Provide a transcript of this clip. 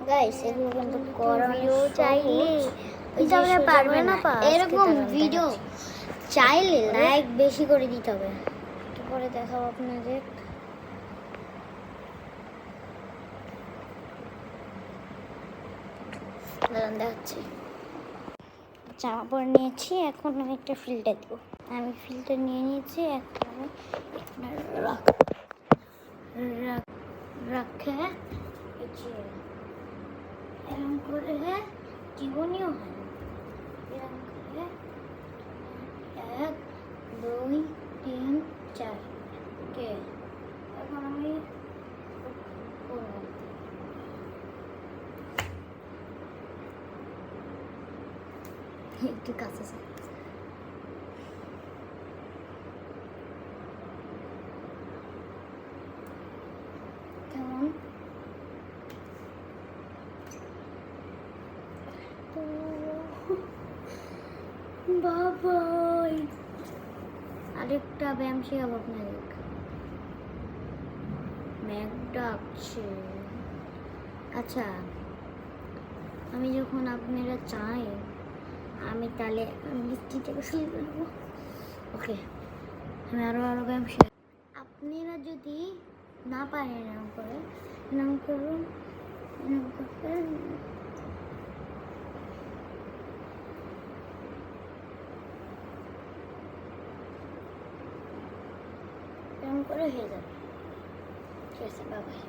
Guys এগুলো কিন্তু করানো চাইলে তাহলে পারবে না এরকম ভিডিও চাইলে লাইক বেশি করে দিতে হবে। তারপরে দেখাবো আপনাদের দেখাচ্ছি। জামা পরে নিয়েছি, এখন আমি একটা ফিল্টার দেবো। আমি ফিল্টার নিয়ে নিয়েছি, এখন আমি রাখে এরকম করে জীবনীয় হয় এরকম করে 1 2 3 4 কে এখন আমি করবো। একটু কাছে কেমন বাবাই আরেকটা ব্যায়াম শেখাবো আপনাদের। ম্যাক ডাকছে। আচ্ছা, আমি যখন আপনারা চাই আমি তাহলে মিষ্টি থেকে শুরু করবো। ওকে, আমি আরো ব্যায়াম শেখাব। আপনারা যদি না পারেন এরকম করে নাম করুন, এরকম করে হয়ে যাবে। ঠিক আছে, বাবাই।